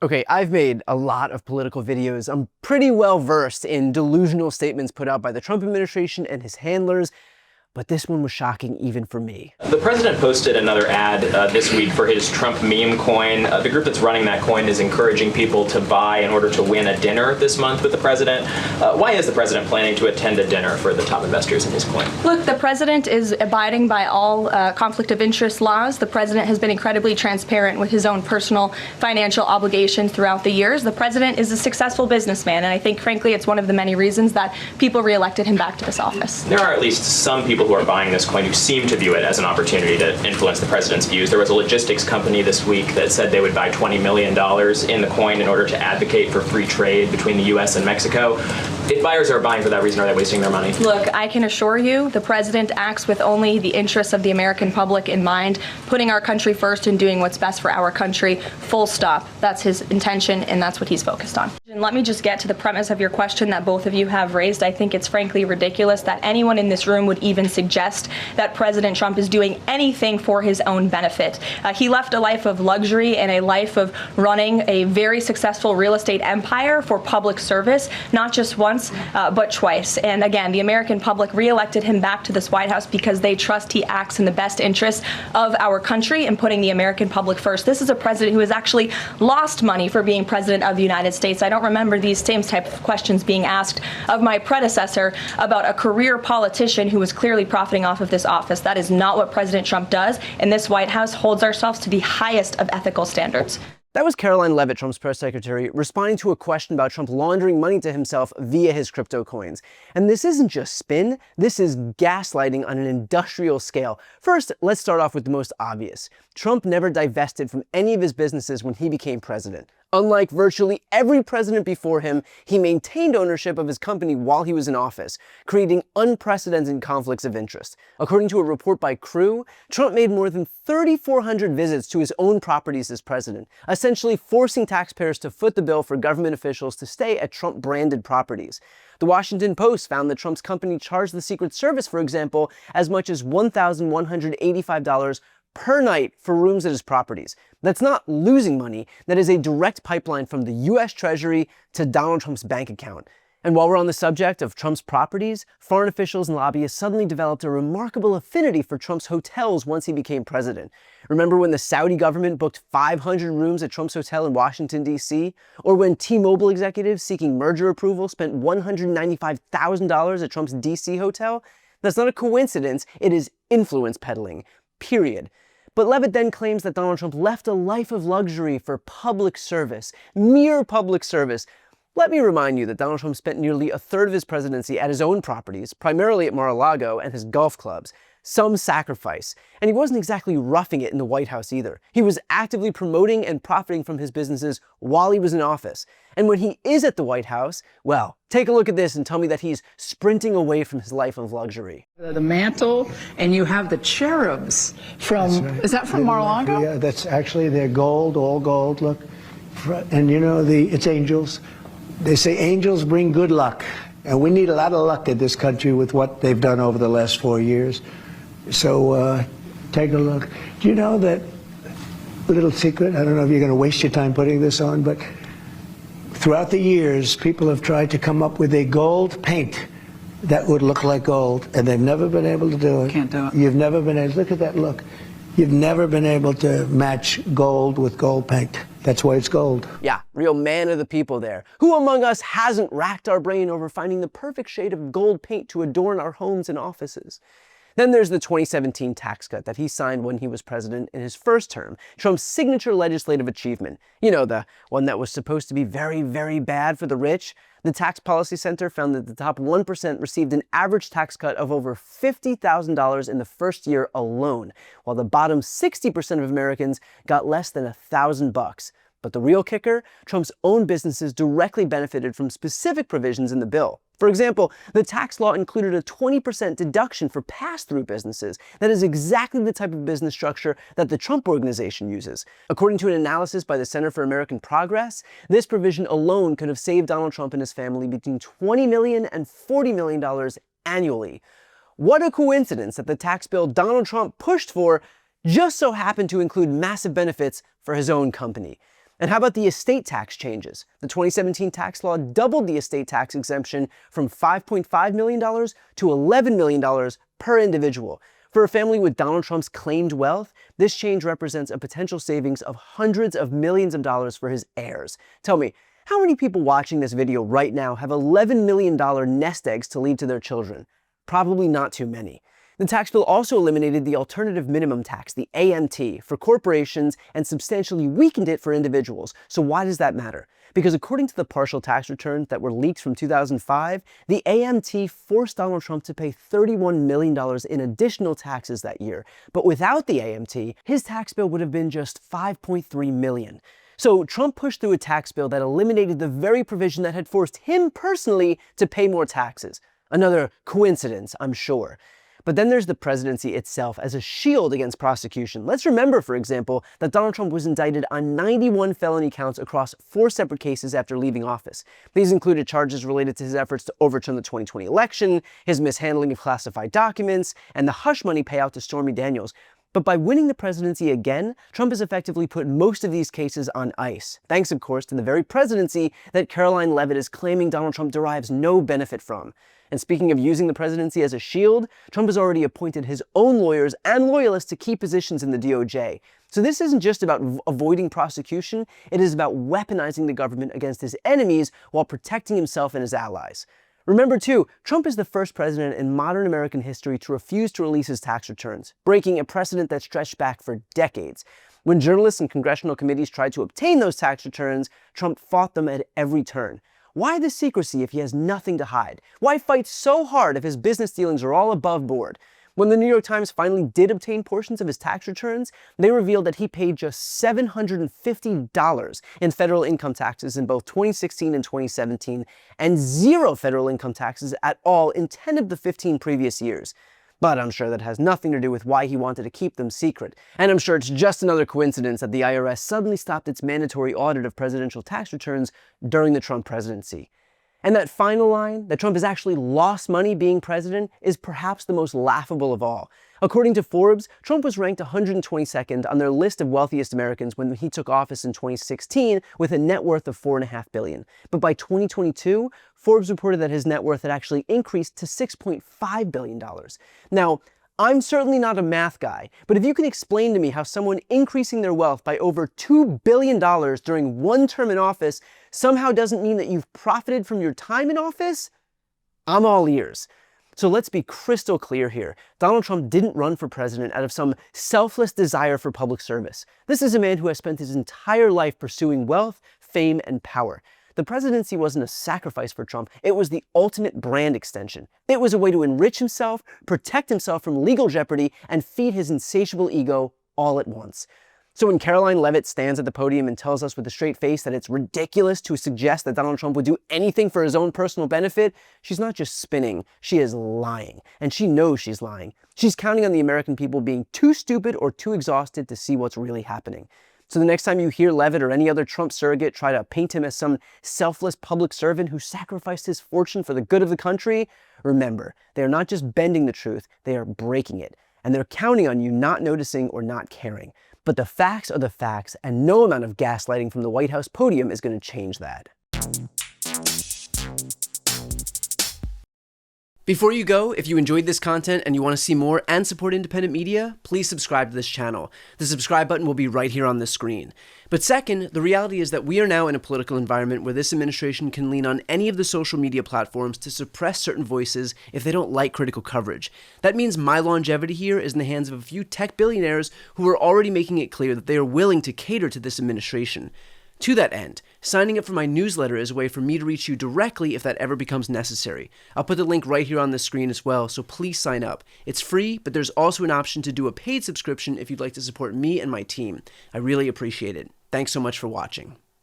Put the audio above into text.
Okay, I've made a lot of political videos. I'm pretty well versed in delusional statements put out by the Trump administration and his handlers, but this one was shocking even for me. The president posted another ad this week for his Trump meme coin. The group that's running that coin is encouraging people to buy in order to win a dinner this month with the president. Why is the president planning to attend a dinner for the top investors in his coin? Look, the president is abiding by all conflict of interest laws. The president has been incredibly transparent with his own personal financial obligations throughout the years. The president is a successful businessman, and I think, frankly, it's one of the many reasons that people reelected him back to this office. There are at least some people who are buying this coin who seem to view it as an opportunity to influence the president's views. There was a logistics company this week that said they would buy $20 million in the coin in order to advocate for free trade between the U.S. and Mexico. If buyers are buying for that reason, are they wasting their money? Look, I can assure you the president acts with only the interests of the American public in mind, putting our country first and doing what's best for our country, full stop. That's his intention, and that's what he's focused on. And let me just get to the premise of your question that both of you have raised. I think it's frankly ridiculous that anyone in this room would even suggest that President Trump is doing anything for his own benefit. He left a life of luxury and a life of running a very successful real estate empire for public service, not just once, but twice. And again, the American public reelected him back to this White House because they trust he acts in the best interest of our country and putting the American public first. This is a president who has actually lost money for being president of the United States. I don't remember these same type of questions being asked of my predecessor about a career politician who was clearly profiting off of this office. That is not what President Trump does, and this White House holds ourselves to the highest of ethical standards. That was Karoline Leavitt, Trump's press secretary, responding to a question about Trump laundering money to himself via his crypto coins. And this isn't just spin, this is gaslighting on an industrial scale. First, let's start off with the most obvious. Trump never divested from any of his businesses when he became president. Unlike virtually every president before him, he maintained ownership of his company while he was in office, creating unprecedented conflicts of interest. According to a report by Crew, Trump made more than 3,400 visits to his own properties as president, essentially forcing taxpayers to foot the bill for government officials to stay at Trump-branded properties. The Washington Post found that Trump's company charged the Secret Service, for example, as much as $1,185 per night for rooms at his properties. That's not losing money, that is a direct pipeline from the US Treasury to Donald Trump's bank account. And while we're on the subject of Trump's properties, foreign officials and lobbyists suddenly developed a remarkable affinity for Trump's hotels once he became president. Remember when the Saudi government booked 500 rooms at Trump's hotel in Washington, D.C.? Or when T-Mobile executives seeking merger approval spent $195,000 at Trump's D.C. hotel? That's not a coincidence, it is influence peddling, period. But Leavitt then claims that Donald Trump left a life of luxury for public service, mere public service. Let me remind you that Donald Trump spent nearly a third of his presidency at his own properties, primarily at Mar-a-Lago and his golf clubs. Some sacrifice. And he wasn't exactly roughing it in the White House either. He was actively promoting and profiting from his businesses while he was in office. And when he is at the White House, well, take a look at this and tell me that he's sprinting away from his life of luxury. The mantle, and you have the cherubs from, right. Is that from Mar-a-Lago? Yeah, that's actually, they're gold, all gold, look. And you know, it's angels. They say angels bring good luck. And we need a lot of luck in this country with what they've done over the last 4 years. So take a look. Do you know that, a little secret, I don't know if you're going to waste your time putting this on, but throughout the years, people have tried to come up with a gold paint that would look like gold, and they've never been able to do it. Can't do it. You've never been able, look at that look. You've never been able to match gold with gold paint. That's why it's gold. Yeah, real man of the people there. Who among us hasn't racked our brain over finding the perfect shade of gold paint to adorn our homes and offices? Then there's the 2017 tax cut that he signed when he was president in his first term, Trump's signature legislative achievement. You know, the one that was supposed to be very, very bad for the rich. The Tax Policy Center found that the top 1% received an average tax cut of over $50,000 in the first year alone, while the bottom 60% of Americans got less than $1,000. But the real kicker? Trump's own businesses directly benefited from specific provisions in the bill. For example, the tax law included a 20% deduction for pass-through businesses. That is exactly the type of business structure that the Trump Organization uses. According to an analysis by the Center for American Progress, this provision alone could have saved Donald Trump and his family between $20 million and $40 million annually. What a coincidence that the tax bill Donald Trump pushed for just so happened to include massive benefits for his own company. And how about the estate tax changes? The 2017 tax law doubled the estate tax exemption from $5.5 million to $11 million per individual. For a family with Donald Trump's claimed wealth, this change represents a potential savings of hundreds of millions of dollars for his heirs. Tell me, how many people watching this video right now have $11 million nest eggs to leave to their children? Probably not too many. The tax bill also eliminated the alternative minimum tax, the AMT, for corporations and substantially weakened it for individuals. So why does that matter? Because according to the partial tax returns that were leaked from 2005, the AMT forced Donald Trump to pay $31 million in additional taxes that year. But without the AMT, his tax bill would have been just $5.3 million. So Trump pushed through a tax bill that eliminated the very provision that had forced him personally to pay more taxes. Another coincidence, I'm sure. But then there's the presidency itself as a shield against prosecution. Let's remember, for example, that Donald Trump was indicted on 91 felony counts across 4 separate cases after leaving office. These included charges related to his efforts to overturn the 2020 election, his mishandling of classified documents, and the hush money payout to Stormy Daniels. But by winning the presidency again, Trump has effectively put most of these cases on ice, thanks of course to the very presidency that Karoline Leavitt is claiming Donald Trump derives no benefit from. And speaking of using the presidency as a shield, Trump has already appointed his own lawyers and loyalists to key positions in the DOJ. So this isn't just about avoiding prosecution, it is about weaponizing the government against his enemies while protecting himself and his allies. Remember too, Trump is the first president in modern American history to refuse to release his tax returns, breaking a precedent that stretched back for decades. When journalists and congressional committees tried to obtain those tax returns, Trump fought them at every turn. Why the secrecy if he has nothing to hide? Why fight so hard if his business dealings are all above board? When the New York Times finally did obtain portions of his tax returns, they revealed that he paid just $750 in federal income taxes in both 2016 and 2017, and 0 federal income taxes at all in 10 of the 15 previous years. But I'm sure that has nothing to do with why he wanted to keep them secret. And I'm sure it's just another coincidence that the IRS suddenly stopped its mandatory audit of presidential tax returns during the Trump presidency. And that final line, that Trump has actually lost money being president, is perhaps the most laughable of all. According to Forbes, Trump was ranked 122nd on their list of wealthiest Americans when he took office in 2016 with a net worth of $4.5 billion. But by 2022, Forbes reported that his net worth had actually increased to $6.5 billion. Now, I'm certainly not a math guy, but if you can explain to me how someone increasing their wealth by over $2 billion during one term in office somehow doesn't mean that you've profited from your time in office, I'm all ears. So let's be crystal clear here. Donald Trump didn't run for president out of some selfless desire for public service. This is a man who has spent his entire life pursuing wealth, fame, and power. The presidency wasn't a sacrifice for Trump, it was the ultimate brand extension. It was a way to enrich himself, protect himself from legal jeopardy, and feed his insatiable ego all at once. So when Karoline Leavitt stands at the podium and tells us with a straight face that it's ridiculous to suggest that Donald Trump would do anything for his own personal benefit, she's not just spinning, she is lying. And she knows she's lying. She's counting on the American people being too stupid or too exhausted to see what's really happening. So the next time you hear Leavitt or any other Trump surrogate try to paint him as some selfless public servant who sacrificed his fortune for the good of the country, remember, they are not just bending the truth, they are breaking it. And they're counting on you not noticing or not caring. But the facts are the facts, and no amount of gaslighting from the White House podium is going to change that. Before you go, if you enjoyed this content and you want to see more and support independent media, please subscribe to this channel. The subscribe button will be right here on the screen. But second, the reality is that we are now in a political environment where this administration can lean on any of the social media platforms to suppress certain voices if they don't like critical coverage. That means my longevity here is in the hands of a few tech billionaires who are already making it clear that they are willing to cater to this administration. To that end, signing up for my newsletter is a way for me to reach you directly if that ever becomes necessary. I'll put the link right here on the screen as well, so please sign up. It's free, but there's also an option to do a paid subscription if you'd like to support me and my team. I really appreciate it. Thanks so much for watching.